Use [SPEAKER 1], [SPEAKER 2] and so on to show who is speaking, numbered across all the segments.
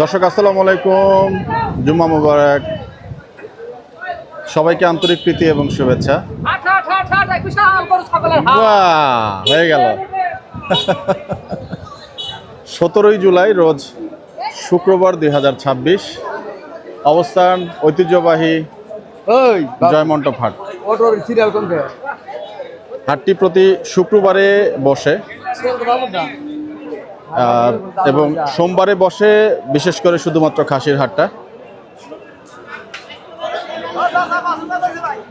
[SPEAKER 1] দর্শক আসসালামু আলাইকুম, জুম্মা মুবারক। সবাইকে আন্তরিক প্রীতি এবং শুভেচ্ছা। হয়ে গেল 17 জুলাই রোজ শুক্রবার 2026। অবস্থান ঐতিহ্যবাহী জয়মন্টপ হাট। হাটটি প্রতি শুক্রবারে বসে এবং সোমবারে বসে, বিশেষ করে শুধুমাত্র খাসির হাটটা।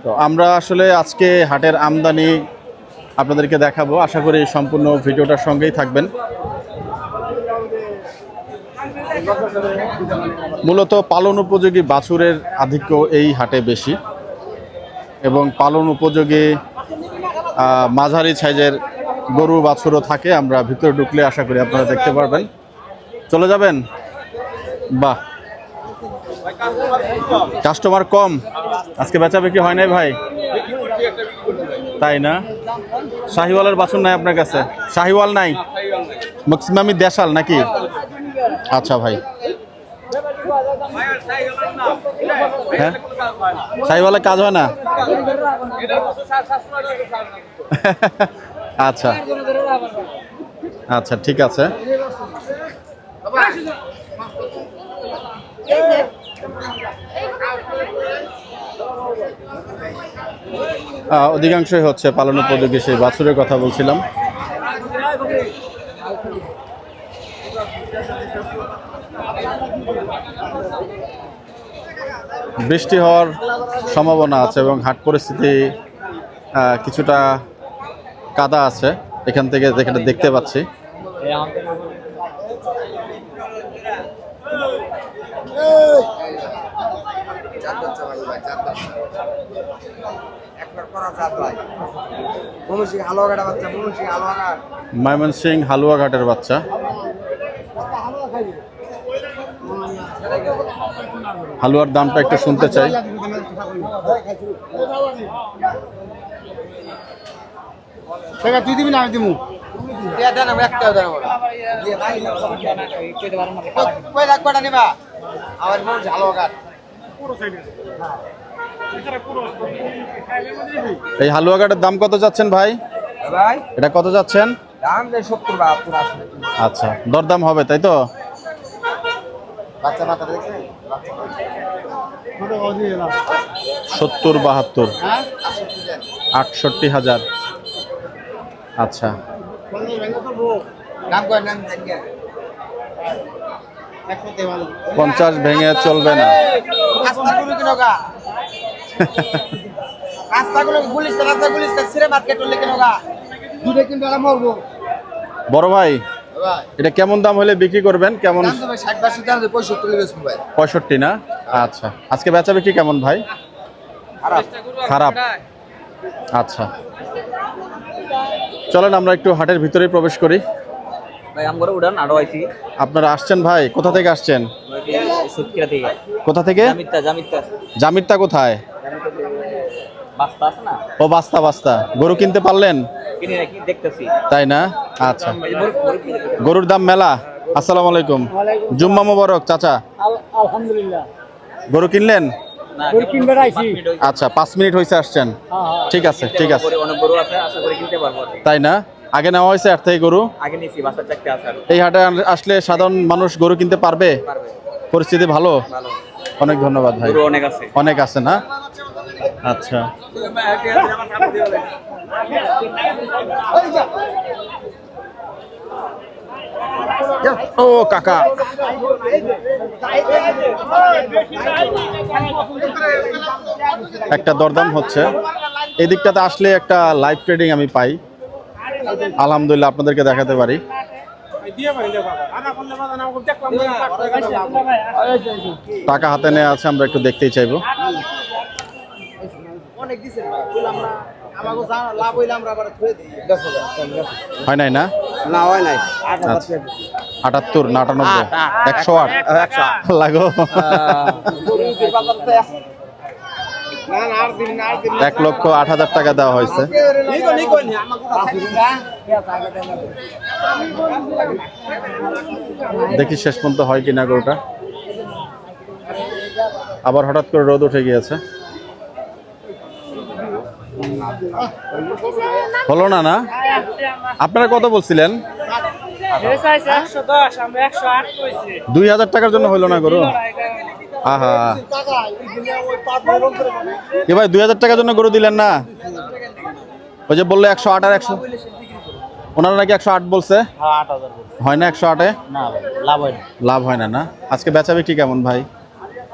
[SPEAKER 1] তো আমরা আসলে আজকে হাটের আমদানি আপনাদেরকে দেখাবো। আশা করি সম্পূর্ণ ভিডিওটার সঙ্গেই থাকবেন। মূলত পালন উপযোগী বাছুরের আধিক্য এই হাটে বেশি এবং পালন উপযোগী মাঝারি সাইজের গরু বাছুরও থাকে। আমরা ভিতরে ঢুকলে আশা করি আপনারা দেখতে পারবেন। চলে যাবেন? বাহ, কাস্টমার কম আজকে, বেচা বিক্রি হয় নাই ভাই, তাই না? শাহিওয়ালের বাছুর নাই আপনার কাছে? শাহিওয়াল নাই, ম্যাক্সিমামই দেশাল নাকি? আচ্ছা ভাই, হ্যাঁ শাহিওয়ালের কাজ হয় না? আচ্ছা আচ্ছা, ঠিক আছে। অধিকাংশই হচ্ছে পালন উপযোগী সেই বাছুরের কথা বলছিলাম। বৃষ্টি হওয়ার সম্ভাবনা আছে এবং হাট পরিস্থিতি কিছুটা কাদা আছে এখান থেকে যেখানে দেখতে পাচ্ছি। ময়মনসিংহ হালুয়াঘাটের বাচ্চা। হালুয়ার দামটা একটু শুনতে চাই।
[SPEAKER 2] তুই দিবি না? আমি দিব।
[SPEAKER 1] এই হালুয়াঘাটের দাম কত যাচ্ছেন ভাই? এটা কত যাচ্ছেন? আচ্ছা, দরদাম হবে তাই তো? 70-72 68,000। আচ্ছা, 50 ভেঙে চলবে না। বড় ভাই, এটা কেমন দাম হলে বিক্রি করবেন? কেমন? 65 না? আচ্ছা, আজকে বেচা বিক্রি কেমন ভাই? খারাপ। আচ্ছা, চলেন আমরা একটু হাটের ভিতরেই প্রবেশ করি। আপনারা আসছেন ভাই? কোথা থেকে আসছেন? কোথা থেকে? জামিরতা কোথায়? ও বাস্তা। বাস্তা গরু কিনতে পারলেন? তাই না? আচ্ছা, গরুর দাম মেলা। আসসালামু আলাইকুম, জুম্মা মুবারক চাচা।
[SPEAKER 3] আলহামদুলিল্লাহ।
[SPEAKER 1] গরু কিনলেন?
[SPEAKER 3] গরু কিনবে আইছি।
[SPEAKER 1] আচ্ছা, 5 মিনিট হয়েছে আসছেন। ঠিক আছে ঠিক আছে। তাই না? আগে নেওয়া হয়েছে আর থেকে গরু? এই হাটে আসলে সাধারণ মানুষ গরু কিনতে পারবে? পরিস্থিতি ভালো? অনেক ধন্যবাদ ভাই। অনেক আছে না? আচ্ছা, ও কাকা, একটা দরদাম হচ্ছে। এই দিকটাতে আসলে একটা লাইভ ট্রেডিং আমি পাই, আলহামদুলিল্লাহ আপনাদেরকে দেখাতে পারি। টাকা হাতে নেওয়া আছে, আমরা একটু দেখতেই চাইবো। হয় নাই না?
[SPEAKER 2] হয় নাই।
[SPEAKER 1] 78 না 98? 108 লাগো। 1,08,000 টাকা দেওয়া হয়েছে। দেখি শেষ পর্যন্ত হয় কিনা গরুটা। আবার হঠাৎ করে রোদ উঠে গিয়েছে, হলো না। না আপনারা কত বলছিলেন? 2,000 টাকার জন্য হলো না গরু? আহা, এ ভাই 2,000 টাকার জন্য গরু দিলেন না? ওই যে বললো 108 আর 100, ওনারা নাকি 108 বলছে। হয় না 108-এ? লাভ হয় না। না আজকে বেচা বিক্রি কেমন ভাই?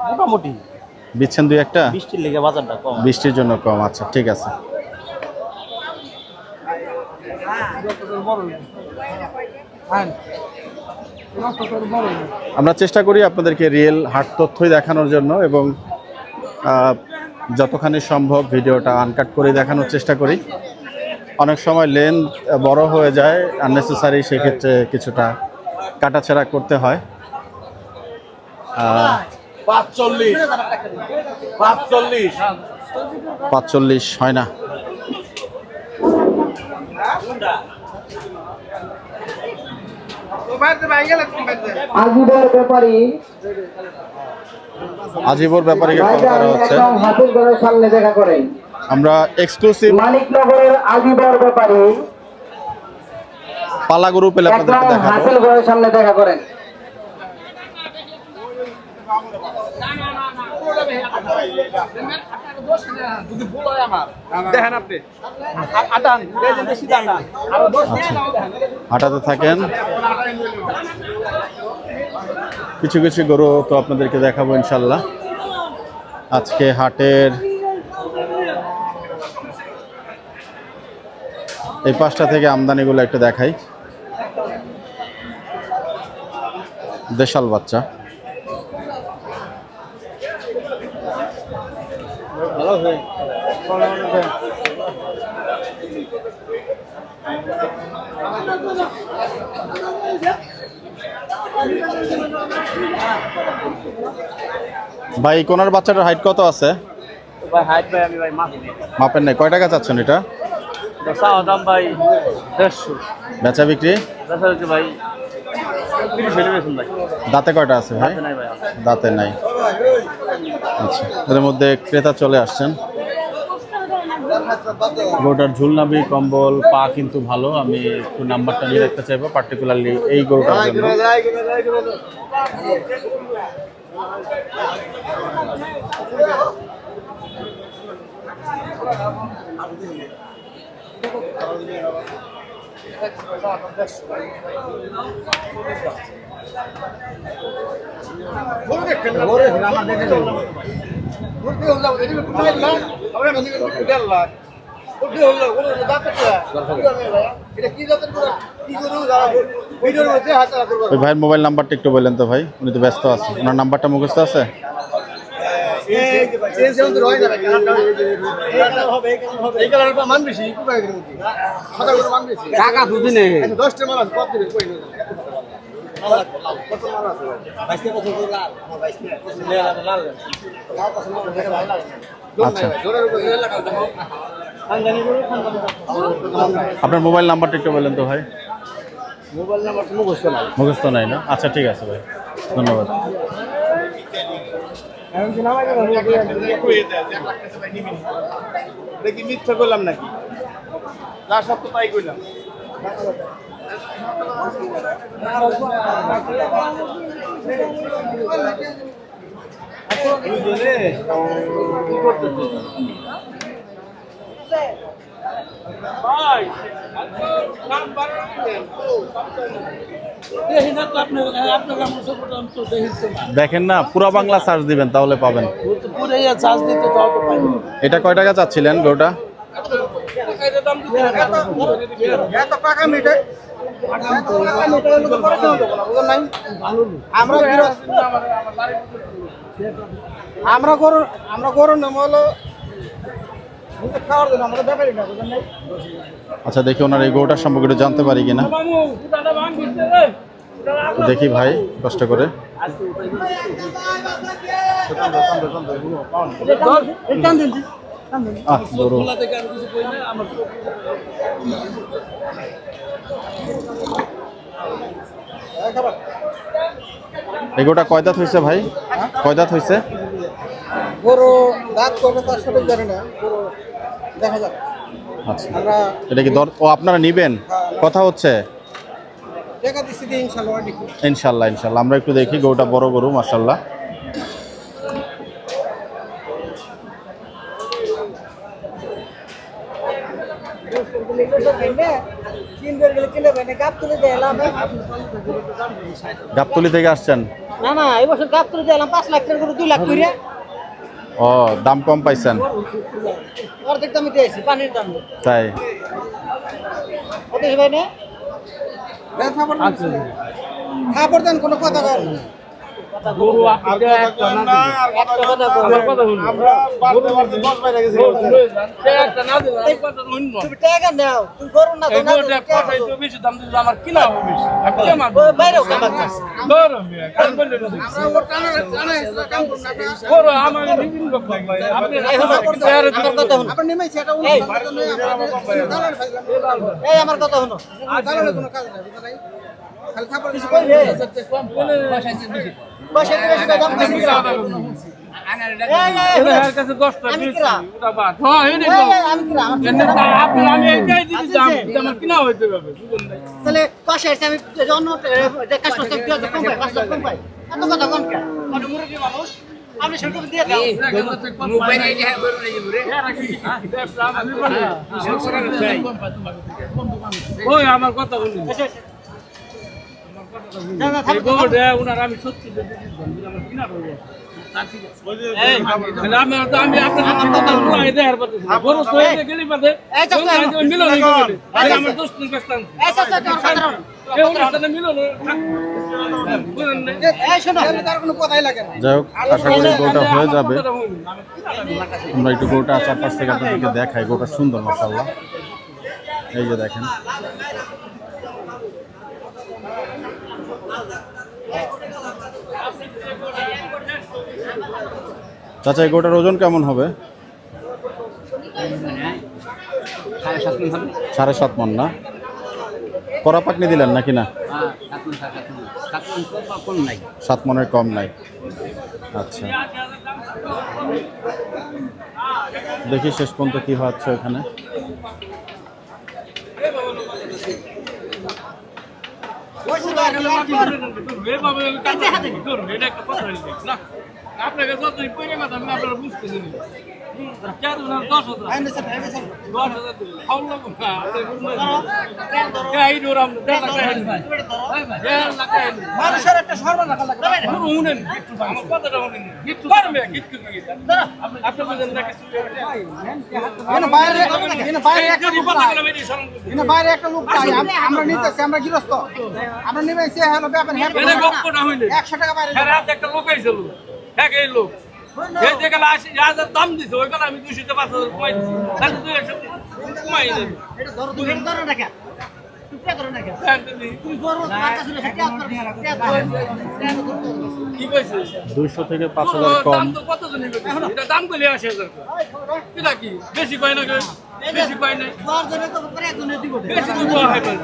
[SPEAKER 2] মোটামুটি
[SPEAKER 1] বিচ্ছেন 2-1টা?
[SPEAKER 2] বৃষ্টির লেগে বাজারটা কম।
[SPEAKER 1] বৃষ্টির জন্য কম, আচ্ছা ঠিক আছে। আমরা চেষ্টা করি আপনাদেরকে রিয়েল হাট তথ্যই দেখানোর জন্য, এবং যতখানি সম্ভব ভিডিওটা আনকাট করে দেখানোর চেষ্টা করি। অনেক সময় লেন্থ বড় হয়ে যায় আননেসেসারি, সেক্ষেত্রে কিছুটা কাটাছেড়া করতে হয়। 45 হয় না। আজিবর ব্যাপারীকে কল করা হচ্ছে। আমরা এক্সক্লুসিভ
[SPEAKER 4] মানিকনগরের আজিবর ব্যাপারী
[SPEAKER 1] পালা গরু পেলে আপনাদেরকে দেখাবো।
[SPEAKER 4] হাসিল ঘরের সামনে দেখা করেন।
[SPEAKER 1] হাঁটাতে থাকেন, কিছু কিছু গরু তো আপনাদেরকে দেখাবো ইনশাল্লাহ। আজকে হাটের এই পাশটা থেকে আমদানিগুলো একটু দেখাই। দেশাল বাচ্চা, ভাই কোনার বাচ্চাটার হাইট কত আছে? মাপেন নাই। কয় টাকা চাচ্ছেন এটা? বেচা বিক্রি দাঁতে কয়টা আছে ভাই? দাঁতে নাই। আচ্ছা, এর মধ্যে ক্রেতা চলে আসছেন। গরুটার ঝুলনাবি, কম্বল, পা কিন্তু ভালো। আমি একটু নাম্বারটা নিয়ে রাখতে চাইবো পার্টিকুলারলি এই গরুটার জন্য। ওই ভাইয়ের মোবাইল নাম্বারটা একটু বললেন তো ভাই, উনি তো ব্যস্ত আছে। ওনার নাম্বারটা মুখস্থ আছে? আচ্ছা, আপনার মোবাইল নাম্বারটা একটু বললেন তো ভাই।
[SPEAKER 2] মোবাইল নাম্বার
[SPEAKER 1] মুখস্থ নাই না? আচ্ছা ঠিক আছে ভাই, ধন্যবাদ।
[SPEAKER 2] দেখি মিথ্যা করলাম নাকি? যা সত্য তাই করলাম। কি করতেছে?
[SPEAKER 1] দেখেন না, পুরা বাংলা সার্চ দিবেন তাহলে পাবেন। এটা কয় টাকা চাচ্ছিলেন গরুটা?
[SPEAKER 2] আমরা গরু নাম হলো
[SPEAKER 1] আচ্ছা, দেখি ওনার এই গরুটার সম্পর্কে একটু জানতে পারি কিনা। তো দেখি ভাই কষ্ট করে। গরু এগুলোটা কয় দাঁত হয়েছে ভাই? কয় দাঁত হয়েছে?
[SPEAKER 5] গরু দাঁত করবে তার সাথে জানি না, গরু দেখা যাক।
[SPEAKER 1] আচ্ছা,
[SPEAKER 5] আমরা
[SPEAKER 1] এটা কি ও আপনারা নিবেন? কথা হচ্ছে
[SPEAKER 5] দেখা দিচ্ছি যে ইনশাল্লাহ দেখি।
[SPEAKER 1] ইনশাল্লাহ ইনশাল্লাহ। আমরা একটু দেখি, গরুটা বড় গরু মাশাল্লাহ। গাবতলি থেকে আসছেন?
[SPEAKER 5] না না, এই বছর গাছ তুলে দিলাম 5 লাখ টাকা করে, 2 লাখ করে।
[SPEAKER 1] ও, দাম কম পাইছেন?
[SPEAKER 5] অর্ধেক দামে দিয়েছি, পানির দাম।
[SPEAKER 1] তাই
[SPEAKER 5] কত ভাই না? খাবার দেন, কোনো কথা বল না।
[SPEAKER 3] গরু আপনি একটা না
[SPEAKER 2] আমরা বাড়তে বাড়তে 10 বাইরে গেছি।
[SPEAKER 3] একটা না দিন আমি কথা শুনব
[SPEAKER 5] তুমি টাকা নাও, তুমি গরু না তো না।
[SPEAKER 3] এই গরুটা পাঠাই তো বেশি দাম দিলে আমার কিনা হবে বেশি আর কি আমার
[SPEAKER 5] বাইরেও কামাই করছে।
[SPEAKER 3] গরু মিয়া কাজ বললে না
[SPEAKER 5] আমরা টানা টানা কাম করুন না।
[SPEAKER 3] গরু আমার নিবিন লোক ভাই আপনি
[SPEAKER 5] আমার কথা শুনুন। আপনি নেমেই সেটা উনি দালাল ফাইলাম। এই আমার কথা শুনো। দালালের কোনো কাজ নাই, বুঝা নাই। খালি খাবার কিছু কই রে।
[SPEAKER 3] কম বলে বাসাইছে বেশি
[SPEAKER 5] পয়সা বেশি দাম বেশি কিরা।
[SPEAKER 3] এর কাছে 10 টাকা দিছি ওটা বাদ হ্যাঁ এই দেখো
[SPEAKER 5] আমি কিরা আমার
[SPEAKER 3] এনে আপনি আমি এইটাই দিছি দাম আমার কিনা হইতে হবে বুঝুন নাই
[SPEAKER 5] তাহলে পাশে এসে আমি জন্য কাস্টমার থেকে দিয়ে কম পাই, 5 লাখ কম পাই। এত কথা কোন কে? আপনি মুরগি মানুষ, আপনি সেরকম দিয়ে দাও।
[SPEAKER 3] মোবাইল এই যে গরু নেই ঘুরে আমি বলি ওই আমার কথা বলি
[SPEAKER 5] না না
[SPEAKER 3] এই গরুটা উনার আমি সত্যি দিছি আমার কিনা হইবে আমি আপনার কথা বলাই দেয়ার পথে গরু তো এই গেলি পথে মিলো নেই আমার দোস্ত কাস্তান
[SPEAKER 5] এই চাচা তোমার কথা শুনো।
[SPEAKER 3] এই অনুষ্ঠানে মিলো বুঝলেন না
[SPEAKER 5] এই শোনো, তার কোনো কথাই লাগে না।
[SPEAKER 1] যাই হোক, আশা করি গরুটা হয়ে যাবে। আমরা একটু গরুটা চারপাশ থেকে আপনাদেরকে দেখাই। গরুটা সুন্দর মাশাআল্লাহ, এই যে দেখেন। চাচা, এই গরুটার ওজন কেমন হবে? 7.5 মণ না? কড়া পাকনি দিলেন নাকি না? 7 মণের কম নাই। আচ্ছা, দেখি শেষ পর্যন্ত কি হচ্ছে ওখানে।
[SPEAKER 3] আপনাকে যতই পরে মাথা আমি আপনারা বুঝতে দিন
[SPEAKER 5] মানুষের একটা সর্বনাশ লাগে।
[SPEAKER 3] আমার কথাটা শুনেন গিট্টু আপনি বুঝেন না কিছু
[SPEAKER 5] এনে বাইরে একটা লোক নাই। এনে বাইরে একটা লোক নাই। আমরা নিতেছি, আমরা গৃহস্থ। আমরা নিবেছি হলো ব্যাপার হ্যাঁ।
[SPEAKER 3] এনে গপ্পটা হইলে
[SPEAKER 5] 100 টাকা বাইরে।
[SPEAKER 3] রাত একটা লোক আইছিল হ্যাঁ এই লোক এই যে গেল 80,000 দাম দিছে ওই গেল আমি 200 5,000 কমাই দিছি তাহলে 200 কমাই দেব
[SPEAKER 5] এটা ধরো ধরো না কেন? তুমি ধরো না কেন? তুমি গরু কাটা ছিল সেটা আপনার
[SPEAKER 3] কি কইছে
[SPEAKER 1] 200 থেকে 5,000 কম।
[SPEAKER 3] দাম তো কত জনই কইছে এটা দাম কইলে 80,000 এটা কি বেশি কয় না বেশি কয় না
[SPEAKER 5] দর জনে তো করে একজনে দিব।
[SPEAKER 3] বেশি তো হয় ভাই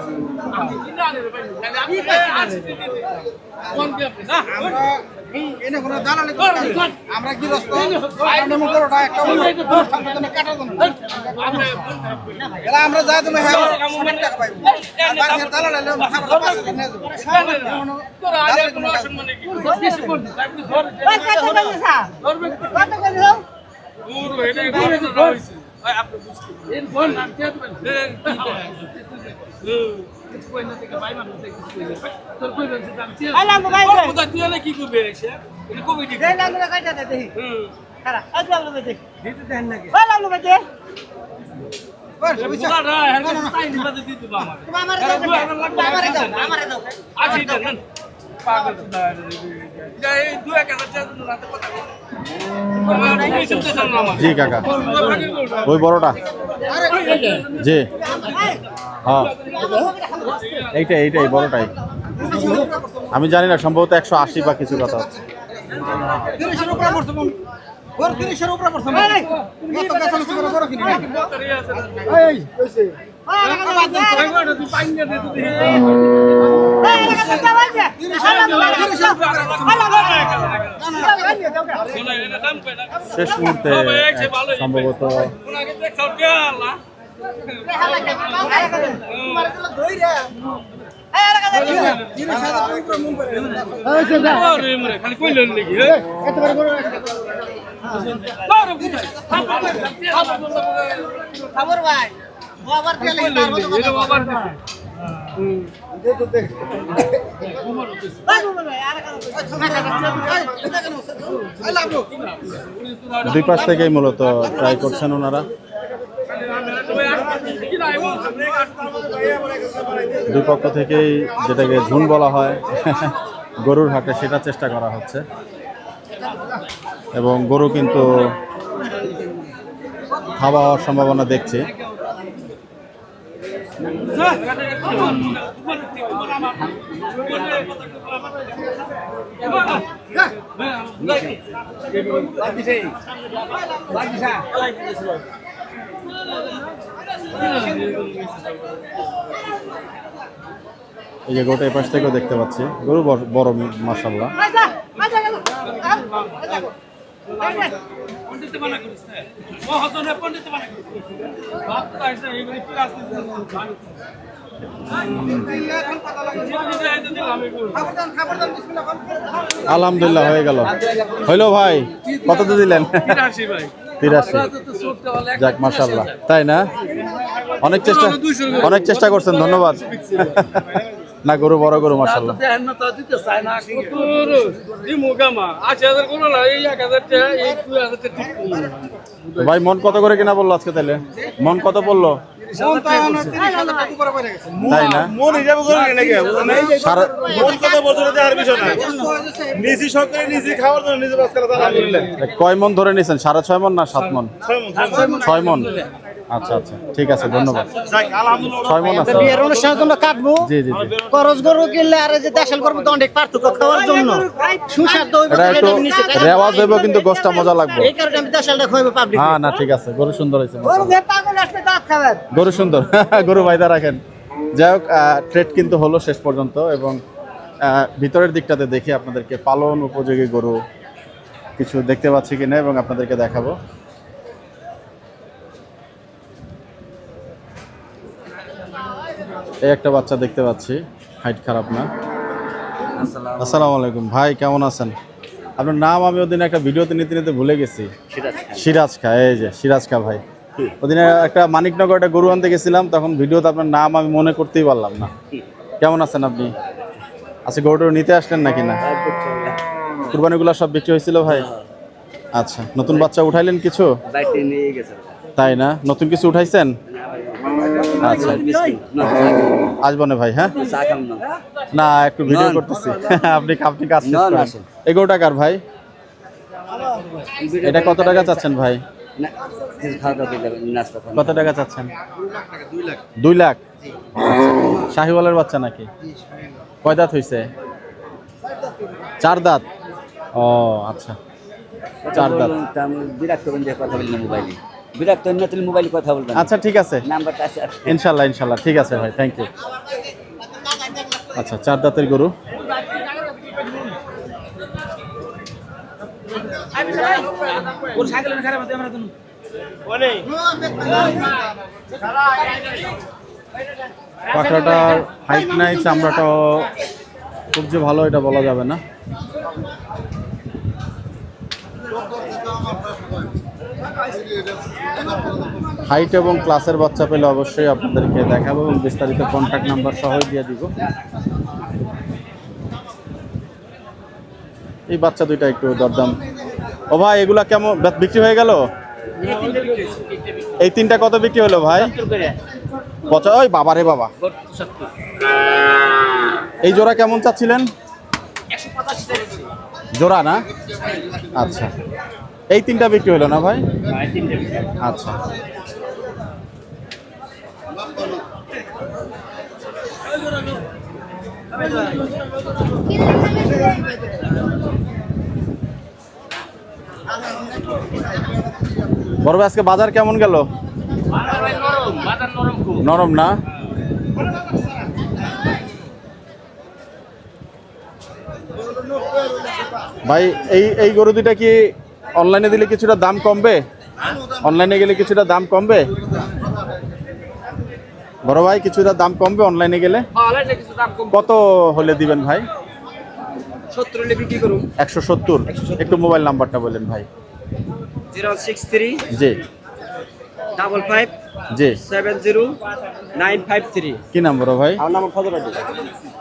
[SPEAKER 3] আমি কিনা আনে ভাই তাহলে আপনি কোন কি আপনি না
[SPEAKER 5] আমরা এনে কোনো দালালি করতে নাই। আমরা গৃহস্থ। আমরা মনে করো একটা সামনে কাটা দেন। এলা আমরা যা তুমি হ্যাঁ 100 টাকা পাইবো। আর বাকি দালালি হলে খাবার 5 দিন নেব।
[SPEAKER 3] তোরা আগে কোনো সম্মান কি বেশি কোন আপনি ধর পুরো এটা করে তো হইছে ভাই আপনি বুঝতে এর কোন নাম কে দিবেন কিছু কই না থেকে ভাই মানুষ থেকে কিছু কই না তোর কই না দাম কি আলাম ভাই কথা দিলে কি করবে এসে এটা কবি দি
[SPEAKER 5] দেন আমরা কাটা দে দেখি। খারাপ আজ আমরা দেখি দিতে দেন নাকি ভাই আমরা দেখি। ওই সবিছা
[SPEAKER 3] বুড়া হ্যাঁ সাইন বাদে দি দিবা আমার
[SPEAKER 5] তুমি আমারে দাও, আমারে দাও।
[SPEAKER 3] আসি দেন পাগল সুদা যাই 2,000 টাকা রাতে কথা বল আমি শুনতে চান না আমার
[SPEAKER 1] জি কাকা, ওই বড়টা। জি হ্যাঁ, এইটাই বড়টাই। আমি জানি না, সম্ভবত 180 বা কিছু কথা হচ্ছে।
[SPEAKER 5] 30-এর উপরে পড়ছে কোন? ওর 30-এর উপরে পড়ছে না। কত কাছে লুচি করে বড় কিনি না। এই কইছে।
[SPEAKER 3] তুই পাইন না দে তুই
[SPEAKER 1] শেষ মুহূর্তে সম্ভবত
[SPEAKER 3] খালি কইলেন নাকি
[SPEAKER 5] খবর ভাই বাবার দিয়ে লাগি তার মতো কথা বাবার
[SPEAKER 1] দুই পাশ থেকেই মূলত ট্রাই করছেন ওনারা। দুই পক্ষ থেকেই যেটাকে ঝুন বলা হয় গরুর হাটে, সেটা চেষ্টা করা হচ্ছে এবং গরু কিন্তু খাওয়া হওয়ার সম্ভাবনা দেখছি। এই যে গোটা এপাশ থেকেও দেখতে পাচ্ছি গরু বড় মাশাআল্লাহ।
[SPEAKER 3] পণ্ডিত মানা করিস না মহাজনে পণ্ডিত মানা করিস বাপ তো আইসা এইগুলি ক্লাস
[SPEAKER 1] আলহামদুলিল্লাহ হয়ে গেল। হইলো ভাই, কত দিলেন?
[SPEAKER 3] 83 ভাই
[SPEAKER 1] 83। যাক মাশাআল্লাহ, তাই না? অনেক চেষ্টা করছেন, ধন্যবাদ। না গরু বড় গরু মাশাআল্লাহ। ভাই মন কত করে কিনা বললো আজকে? তাইলে মন কত বললো? তাই না?
[SPEAKER 2] মন হিসাবে করে নাকি
[SPEAKER 1] সারা-
[SPEAKER 2] মন কত বছর দেওয়ার বিষয় না, নিজে সরকারে নিজে খাওয়ার জন্য নিজে বাস করা আলহামদুলিল্লাহ।
[SPEAKER 1] কয় মন ধরে নিছেন? 6.5 মন না 7 মন? 6 মন। আচ্ছা আচ্ছা, ঠিক আছে, ধন্যবাদ।
[SPEAKER 2] যাক আলহামদুলিল্লাহ।
[SPEAKER 1] 6 মন আছে।
[SPEAKER 5] বিয়ের অনুষ্ঠানের জন্য কাটবো।
[SPEAKER 1] জি জি জি।
[SPEAKER 5] করজ গরু কিনলে আর এই যে দেশাল গরু তো অনেক পার্থক্য খাওয়ার জন্য সুস্বাদু হইবে,
[SPEAKER 1] এটা একটু
[SPEAKER 5] আমি নিচে খাই।
[SPEAKER 1] রেওয়াজ হইব কিন্তু গোশটা মজা লাগবে।
[SPEAKER 5] এই কারণে আমি দেশালটা খাইবো পাবলিক।
[SPEAKER 1] হ্যাঁ না ঠিক আছে, গরু সুন্দর হয়েছে
[SPEAKER 5] গরু
[SPEAKER 1] মাশাআল্লাহ।
[SPEAKER 5] যে পাগল আসবে দাঁত খাবেন।
[SPEAKER 1] গরু সুন্দর। গরু বাইদা রাখেন। যাই হোক, ট্রেড কিন্তু হলো শেষ পর্যন্ত এবং ভিতরের দিকটাতে দেখি আপনাদেরকে পালন উপযোগী গরু কিছু দেখতে পাচ্ছি কিনা এবং আপনাদেরকে দেখাবো। এই একটা বাচ্চা দেখতে পাচ্ছি, হাইট খারাপ না। আসসালামু আলাইকুম ভাই, কেমন আছেন? আপনার নাম আমি ওদিন একটা ভিডিওতে নিতে নিতে ভুলে গেছি। সিরাজ খা। এই যে সিরাজ খা ভাই, ওদিনে একটা মানিকনগর একটা গরু আনতে গেছিলাম, তখন ভিডিওতে আপনার নাম আমি মনে করতেই পারলাম না। কেমন আছেন আপনি? আচ্ছা, গরুটা নিতে আসলেন নাকি না? কুরবানিগুলো সব বিক্রি হয়েছিল ভাই? আচ্ছা, নতুন বাচ্চা উঠাইলেন কিছু? তাই না? নতুন কিছু উঠাইছেন? আচ্ছা, আসবো না ভাই। হ্যাঁ না, একটু ভিডিও করতেছি। আপনি কাজ শেষ করেন। এই গরুটা কার ভাই? এটা কত টাকা চাচ্ছেন ভাই? কত টাকা চাচ্ছেন? 2 লাখ। শাহিওয়ালের বাচ্চা নাকি? কয় দাঁত হয়েছে? 4 দাঁত। ও আচ্ছা, 4 দাঁত। আচ্ছা ঠিক আছে, ইনশাল্লাহ ইনশাল্লাহ, ঠিক আছে ভাই, থ্যাংক ইউ। আচ্ছা, 4 দাঁতের গরু। পাকড়াটার হাইট নাই, চামড়াটাও খুব যে ভালো এটা বলা যাবে না। হাইট এবং ক্লাসের বাচ্চা পেলে অবশ্যই আপনাদেরকে দেখাবো এবং বিস্তারিত কন্ট্যাক্ট নাম্বার সহই দিয়ে দিব। এই বাচ্চা দুইটা একটু দরদাম। ও ভাই, এগুলা কেমন বিক্রি হয়ে গেল? এই 3টা কত বিক্রি হলো ভাই? ওই বাবা রে বাবা, এই জোড়া কেমন চাচ্ছিলেন? জোড়া না? আচ্ছা, এই 3টা বিক্রি হলো না ভাই? আচ্ছা, বড় ভাই আজকে বাজার কেমন গেল? নরম না? ভাই এই গরু দুইটা কি অনলাইনে দিলে কিছুটা দাম কমবে? অনলাইনে গেলে কিছুটা দাম কমবে? বড় ভাই কিছুটা দাম কমবে অনলাইনে গেলে? কত হলে দিবেন ভাই?
[SPEAKER 5] 70 হলে বিক্রি করুন।
[SPEAKER 1] 170। একটু মোবাইল নাম্বারটা বলেন ভাই।
[SPEAKER 5] 063
[SPEAKER 1] জি
[SPEAKER 5] 55
[SPEAKER 1] জি
[SPEAKER 5] 70953।
[SPEAKER 1] কি নাম বড় ভাই?
[SPEAKER 5] আমার নাম ফজল আলী।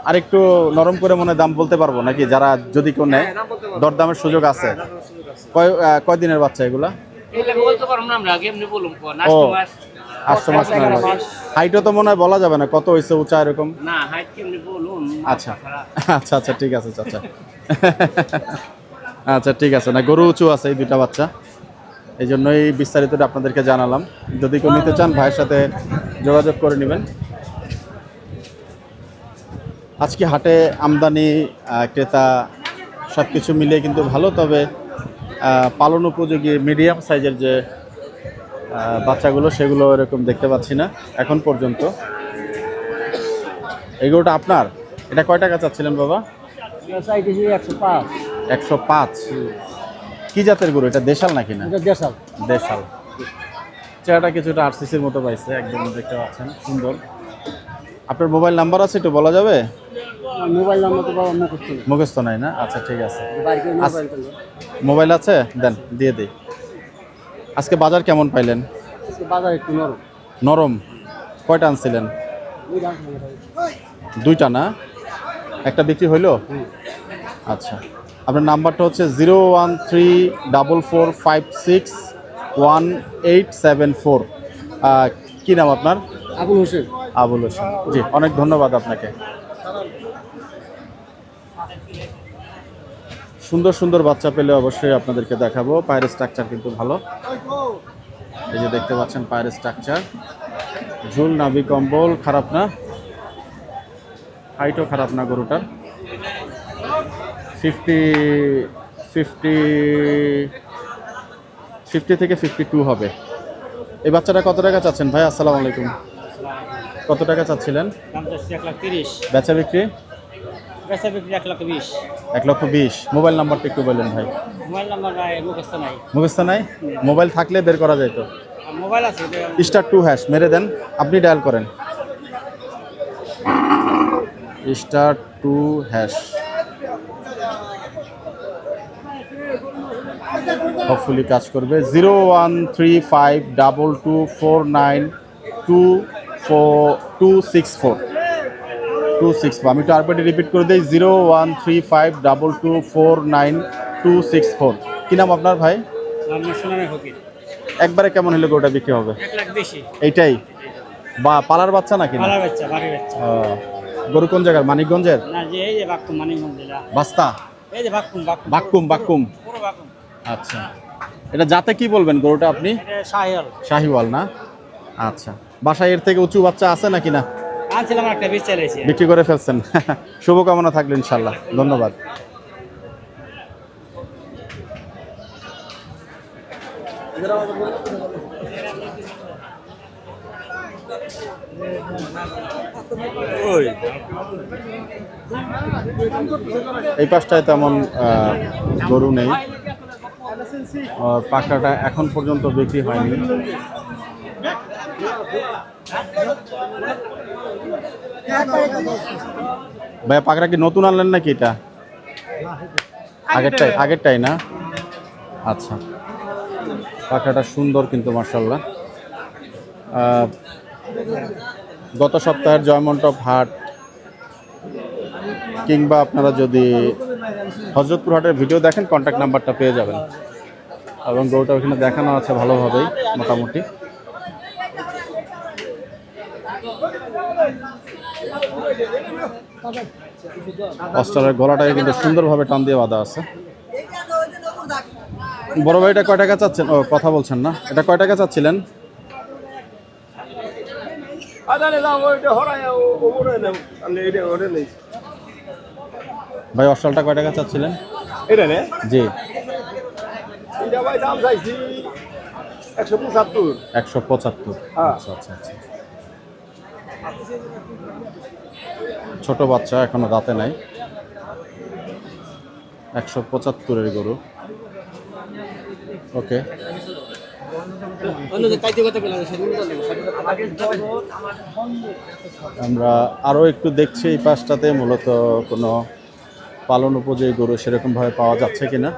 [SPEAKER 1] আর একটু নরম করে মনে দাম বলতে পারবো নাকি, যারা যদি কেউ নেয় দরদামের সুযোগ আছে? কয় দিনের বাচ্চা এগুলা?
[SPEAKER 3] বলতে পারবো না আমরা, এমনি বলুন
[SPEAKER 1] ও 8 মাস 9 মাস। হাইটও তো মনে হয় বলা যাবে না, কত হয়েছে উঁচা এরকম?
[SPEAKER 3] না, হাইট কেমনি বলুন।
[SPEAKER 1] আচ্ছা আচ্ছা আচ্ছা ঠিক আছে চাচা। আচ্ছা ঠিক আছে, না গরু উঁচু আছে এই দুইটা বাচ্চা, এই জন্যই বিস্তারিতটা আপনাদেরকে জানালাম। যদি কেউ নিতে চান ভাইয়ের সাথে যোগাযোগ করে নেবেন। আজকে হাটে আমদানি ক্রেতা সব কিছু মিলিয়ে কিন্তু ভালো, তবে পালন উপযোগী মিডিয়াম সাইজের যে বাচ্চাগুলো সেগুলো এরকম দেখতে পাচ্ছি না এখন পর্যন্ত। এগুলোটা আপনার? এটা কয় টাকা চাচ্ছিলেন বাবা?
[SPEAKER 5] 105।
[SPEAKER 1] 105। কি জাতের গরু এটা, দেশাল নাকি না?
[SPEAKER 5] এটা দেশাল।
[SPEAKER 1] দেশাল। চেহারাটা কিছুটা আরসিসির মতো পাইছে, একদম দেখতে পাচ্ছেন সুন্দর। আপনার মোবাইল নাম্বার আছে, একটু বলা যাবে?
[SPEAKER 5] মোবাইল নাম্বার তো বাবা মুখস্থ নেই।
[SPEAKER 1] মুখস্থ নাই না? আচ্ছা ঠিক আছে।
[SPEAKER 5] বাড়িতে মোবাইল তো
[SPEAKER 1] মোবাইল আছে, দেন দিয়ে দিই। আজকে বাজার কেমন পাইলেন?
[SPEAKER 5] বাজার একটু নরম।
[SPEAKER 1] নরম? কয়টা আনছিলেন? দুইটা না? একটা বিক্রি হইলো? আচ্ছা, আপনার নাম্বারটা হচ্ছে 01344561874। কি নাম আপনার?
[SPEAKER 5] আবুল হোসেন।
[SPEAKER 1] আবুল হোসেন, জি অনেক ধন্যবাদ আপনাকে। সুন্দর সুন্দর বাচ্চা পেলে অবশ্যই আপনাদেরকে দেখাবো। পায়ের স্ট্রাকচার কিন্তু ভালো, এই যে দেখতে পাচ্ছেন পায়ের স্ট্রাকচার, ঝুল নাভি কম্বল খারাপ না, হাইটও খারাপ না গরুটার। 50 থেকে 52 হবে। এই বাচ্চাটা কত টাকা চাচ্ছেন ভাই? আসসালামু আলাইকুম। কত টাকা চাচ্ছিলেন?
[SPEAKER 5] 1,30,000।
[SPEAKER 1] বেচা বিক্রি?
[SPEAKER 5] বেচা বিক্রি 1,20,000।
[SPEAKER 1] 1,20,000। মোবাইল নাম্বারটা একটু বললেন ভাই।
[SPEAKER 5] মোবাইল নাম্বার মুখস্থ নাই।
[SPEAKER 1] মুখস্থ নাই? মোবাইল থাকলে বের করা যায় তো।
[SPEAKER 5] মোবাইল আছে
[SPEAKER 1] *2# মেরে দেন, আপনি ডায়াল করেন। *2#। হপফুলি কাজ করবে। 01352249224 264। আমি একটু আরপিটি রিপিট করে দিই, 01352249224। কি নাম আপনার ভাই? একবারে কেমন হলে গরুটা বিক্রি হবে?
[SPEAKER 5] 1,00,000 বেশি।
[SPEAKER 1] এইটাই বা পালার বাচ্চা নাকি?
[SPEAKER 5] ভালো বাচ্চা, বাড়ি বাচ্চা।
[SPEAKER 1] গরু কোন জায়গার? মানিকগঞ্জের?
[SPEAKER 5] না, যে এই যে বাক্কুম মানিকগঞ্জ জেলা।
[SPEAKER 1] বাস্তা?
[SPEAKER 5] এই যে বাক্কুম
[SPEAKER 1] বাক্কুম।
[SPEAKER 5] পুরো বাক্কুম।
[SPEAKER 1] আচ্ছা, এটা জাতে কি বলবেন গরুটা আপনি?
[SPEAKER 5] এটা শাহিওয়াল।
[SPEAKER 1] শাহিওয়াল না? আচ্ছা, বাসায় এর থেকে উঁচু বাচ্চা আছে নাকি না?
[SPEAKER 5] আনছিলাম একটা, বেশ চাইছি।
[SPEAKER 1] বিক্রি করে ফেলছেন। শুভকামনা থাকলো ইনশাল্লাহ, ধন্যবাদ। এই পাশটায় তেমন গরু নেই, পাকড়াটা এখন পর্যন্ত বিক্রি হয়নি। ভাই পাকড়া কি নতুন আনলেন নাকি? এটা আগেরটাই না? আচ্ছা, পাকড়াটা সুন্দর কিন্তু মাশাআল্লাহ। গত সপ্তাহের জয়মন্টপ হাট কিংবা আপনারা যদি হযরতপুর হাটের ভিডিও দেখেন কন্ট্যাক্ট নাম্বারটা পেয়ে যাবেন, এবং গরুটা ওখানে দেখানো আছে ভালোভাবেই মোটামুটি। অস্ট্রেলিয়ার গলাটাকে কিন্তু সুন্দরভাবে টান দিয়ে বাঁধা আছে। বড় ভাই এটা কয় টাকা চাচ্ছেন? ও কথা বলছেন না, এটা কয় টাকা চাচ্ছিলেন? ভাই অসলটা কয় টাকা চাচ্ছিলেন?
[SPEAKER 2] এটা রে
[SPEAKER 1] জি,
[SPEAKER 2] এটা ভাই দাম চাইছি 175।
[SPEAKER 1] 175।
[SPEAKER 2] হ্যাঁ।
[SPEAKER 1] আচ্ছা আচ্ছা আচ্ছা। ছোট বাচ্চা, এখনো দাঁতে নাই। 175-এর গরু। ওকে, আমরা আরও একটু দেখছি এই পাশটাতে মূলত কোনো পালন উপযোগী গরু সেরকমভাবে পাওয়া যাচ্ছে কিনা।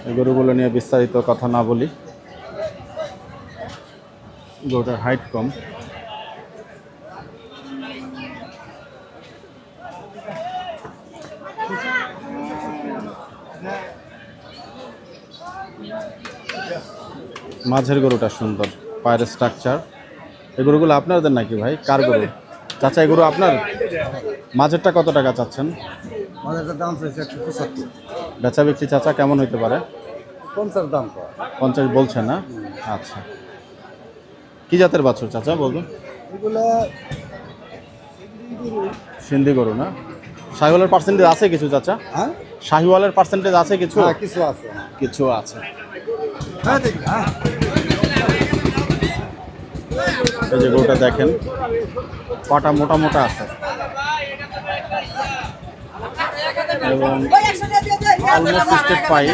[SPEAKER 1] এই গরুগুলো নিয়ে বিস্তারিত কথা না বলি, গরুটার হাইট কম। মাঝের গরুটা সুন্দর, পায়ের স্ট্রাকচার। এই গরুগুলো আপনাদের নাকি ভাই? কার গরু? চাচা এই গরু আপনার? মাঝেরটা কত টাকা চাচ্ছেন?
[SPEAKER 5] মাছের দাম চাইছে 175।
[SPEAKER 1] বেচা বিক্রি চাচা কেমন হইতে পারে?
[SPEAKER 5] 50 দাম কয়।
[SPEAKER 1] 50 বলছে না? আচ্ছা, কি জাতের বাছুর চাচা বলুন?
[SPEAKER 5] এগুলো
[SPEAKER 1] সিন্ধি গরু না? শাহিওয়ালের পার্সেন্টেজ আছে কিছু চাচা?
[SPEAKER 5] হ্যাঁ
[SPEAKER 1] শাহিওয়ালের পার্সেন্টেজ আছে কিছু?
[SPEAKER 5] হ্যাঁ কিছু আছে।
[SPEAKER 1] কিছু আছে।
[SPEAKER 5] হ্যাঁ দেখি হ্যাঁ
[SPEAKER 1] এই যে গরুটা দেখেন, পাটা মোটা মোটা আছে এবং অলমোস্ট স্টেট পাই।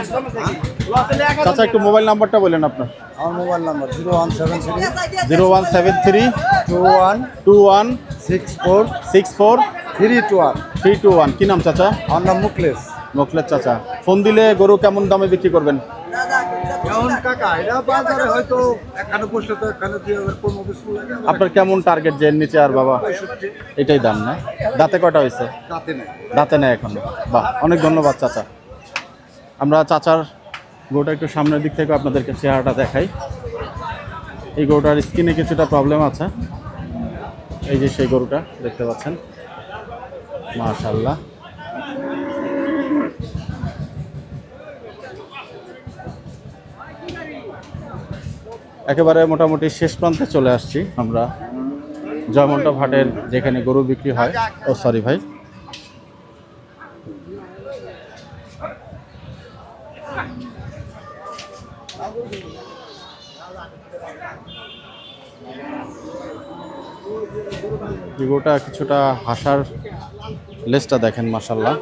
[SPEAKER 1] চাচা একটু মোবাইল নাম্বারটা বলেন আপনার।
[SPEAKER 5] আমার মোবাইল নাম্বার 0173
[SPEAKER 1] 0173
[SPEAKER 5] 21
[SPEAKER 1] 21
[SPEAKER 5] 64
[SPEAKER 1] 64
[SPEAKER 5] 321।
[SPEAKER 1] 321। কি নাম চাচা?
[SPEAKER 5] আমার নাম মুকলেশ।
[SPEAKER 1] মোকলেদ চাচা। ফোন দিলে গরু কেমন দামে বিক্রি করবেন?
[SPEAKER 5] এখন কাকা এটা বাজারে হয়তো এখানে বসলে তো এখানে 2015 কিছু লাগে।
[SPEAKER 1] আপনার কেমন টার্গেট যে এর নিচে আর বাবা? এটাই দাম না? দাঁতে কয়টা হয়েছে?
[SPEAKER 5] তাতে নেই।
[SPEAKER 1] দাঁতে নেই এখনো। বাহ, অনেক ধন্যবাদ চাচা। আমরা চাচার গরুটা একটু সামনের দিক থেকে আপনাদেরকে চেহারাটা দেখাই। এই গরুটার স্কিনে কিছুটা প্রবলেম আছে। এই যে সেই গরুটা দেখতে পাচ্ছেন, মাশাআল্লাহ। একেবারে মোটামুটি শেষ প্রান্তে চলে আসছি আমরা, জয়মন্টপ হাটের যেখানে গরু বিক্রি হয়। ও সরি ভাই, গরুটা কিছুটা হাসার লেজটা দেখেন, মাশাআল্লাহ।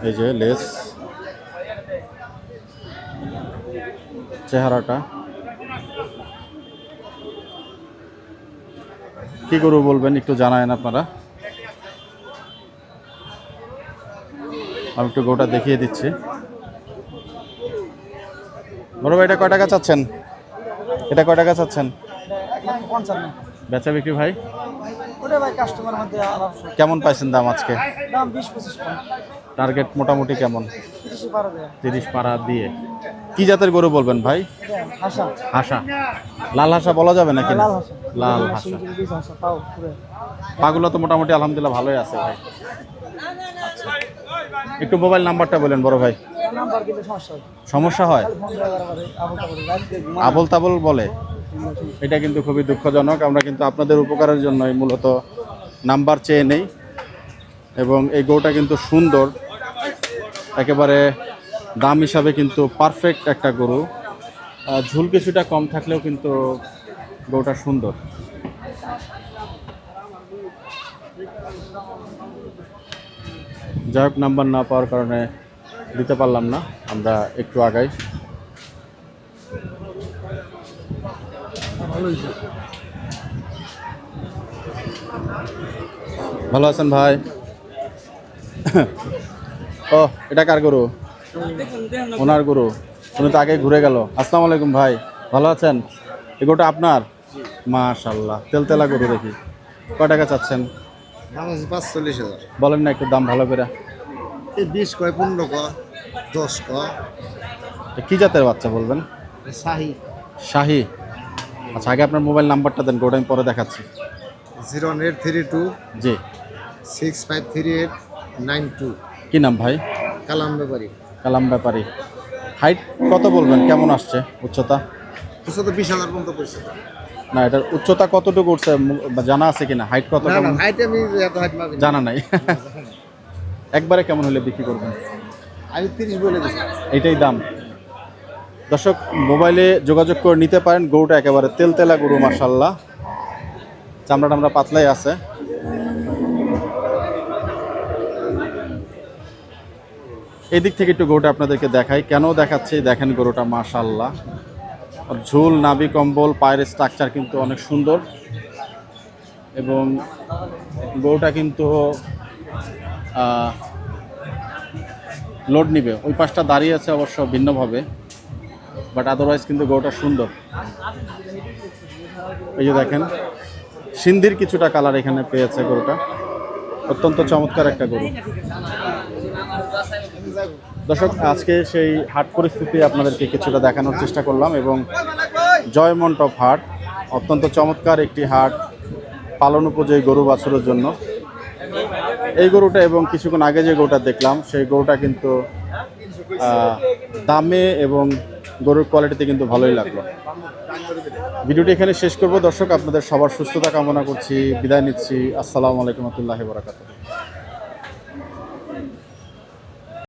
[SPEAKER 1] এই যে লেজ, চেহারাটা। কি গরু বলবেন একটু জানায়েন আপনারা। আমি একটু গরুটা দেখিয়ে দিচ্ছি। বড় ভাই এটা কয় টাকা চাচ্ছেন? এটা কয় টাকা চাচ্ছেন?
[SPEAKER 5] 55।
[SPEAKER 1] বেচা বিক্রি ভাই
[SPEAKER 5] ওটা ভাই কাস্টমার মধ্যে আলাপ
[SPEAKER 1] কেমন পাইছেন দাম আজকে?
[SPEAKER 5] দাম 20-25 কম।
[SPEAKER 1] টার্গেট মোটামুটি কেমন?
[SPEAKER 5] 30 পারা যায়।
[SPEAKER 1] 30 পাড়া দিয়ে। কি জাতের গরু বলবেন ভাই?
[SPEAKER 5] হাসা।
[SPEAKER 1] হাসা? লাল হাসা বলা যাবে নাকি?
[SPEAKER 5] লাল হাসা।
[SPEAKER 1] লাল হাসা।
[SPEAKER 5] বীজ হাসা পাও পুরো।
[SPEAKER 1] পাগুলো তো মোটামুটি আলহামদুলিল্লাহ ভালোই আছে ভাই। একটু মোবাইল নাম্বারটা বলেন বড় ভাই।
[SPEAKER 5] নাম্বার কিন্তু সমস্যা হয়।
[SPEAKER 1] সমস্যা হয়?
[SPEAKER 5] ফোন দেওয়ার পরে আবল তাবল রাখতে
[SPEAKER 1] আবল তাবল বলে? এটা কিন্তু খুবই দুঃখজনক। আমরা কিন্তু আপনাদের উপকারের জন্যই মূলত নাম্বার চেয়ে নেই। এবং এই গরুটা কিন্তু সুন্দর, একেবারে দাম হিসাবে কিন্তু পারফেক্ট একটা গরু। ঝুল কিছুটা কম থাকলেও কিন্তু গরুটা সুন্দর। যাই হোক, নাম্বার না পাওয়ার কারণে দিতে পারলাম না। আমরা একটু আগাই। ভালো আছেন ভাই? ও এটা কার গরু? ওনার গরু। উনি তো আগে ঘুরে গেল। আসসালামু আলাইকুম ভাই, ভালো আছেন? এই গরুটা আপনার? মাশাআল্লাহ, তেলতেলা গরু দেখি। কয় টাকা চাচ্ছেন?
[SPEAKER 5] দাম আছে 45,000।
[SPEAKER 1] বলেন না একটু দাম ভালো করে।
[SPEAKER 5] এই 20 কয় 15 কয় 10 কয়।
[SPEAKER 1] কি জাতের বাচ্চা বলবেন?
[SPEAKER 5] শাহী।
[SPEAKER 1] শাহী? আচ্ছা, আগে আপনার মোবাইল নাম্বারটা দেন, গরুটা আমি পরে দেখাচ্ছি।
[SPEAKER 5] 0832
[SPEAKER 1] জি।
[SPEAKER 5] 653892।
[SPEAKER 1] কি নাম ভাই?
[SPEAKER 5] কালাম ব্যাপারী।
[SPEAKER 1] কালাম ব্যাপারী। হাইট কত বলবেন, কেমন আসছে উচ্চতা?
[SPEAKER 2] 20,000 পর্যন্ত পড়ছে।
[SPEAKER 1] না, এটার উচ্চতা কতটুকু উঠছে বা জানা আছে কিনা? হাইট কত কেমন
[SPEAKER 2] হাইট আমি এত হাইট মারি
[SPEAKER 1] জানা নাই। একবারে কেমন হলে বিক্রি করবেন?
[SPEAKER 2] আমি 30 বলে দিছি।
[SPEAKER 1] এটাই দাম। দর্শক মোবাইলে যোগাযোগ করে নিতে পারেন। গরুটা একেবারে তেলতেলা গরু, মাশাআল্লাহ, চামড়া টামড়া পাতলাই আছে। এদিক থেকে একটু গরুটা আপনাদেরকে দেখাই। কেন দেখাচ্ছি দেখেন, গরুটা মাশাআল্লাহ, ঝুল, নাভি, কম্বল, পায়ের স্ট্রাকচার কিন্তু অনেক সুন্দর এবং গরুটা কিন্তু লোড নিবে। ওই পাশটা দাঁড়িয়ে আছে অবশ্য ভিন্নভাবে, বাট আদারওয়াইজ কিন্তু গরুটা সুন্দর। এই যে দেখেন, সিন্ধির কিছুটা কালার এখানে পেয়েছে গরুটা, অত্যন্ত চমৎকার একটা গরু। দর্শক আজকে সেই হাট পরিস্থিতি আপনাদেরকে কিছুটা দেখানোর চেষ্টা করলাম এবং জয়মন্টপ হাট অত্যন্ত চমৎকার একটি হাট, পালন উপযোগী গরু বাছুরের জন্য। এই গরুটা এবং কিছুক্ষণ আগে যে গরুটা দেখলাম সেই গরুটা কিন্তু দামে এবং গরুর কোয়ালিটিতে কিন্তু ভালোই লাগলো। ভিডিওটি এখানে শেষ করব দর্শক, আপনাদের সবার সুস্থতা কামনা করছি, বিদায় নিচ্ছি। আসসালামু আলাইকুম ওয়া রাহমাতুল্লাহি ওয়া বারাকাতুহু।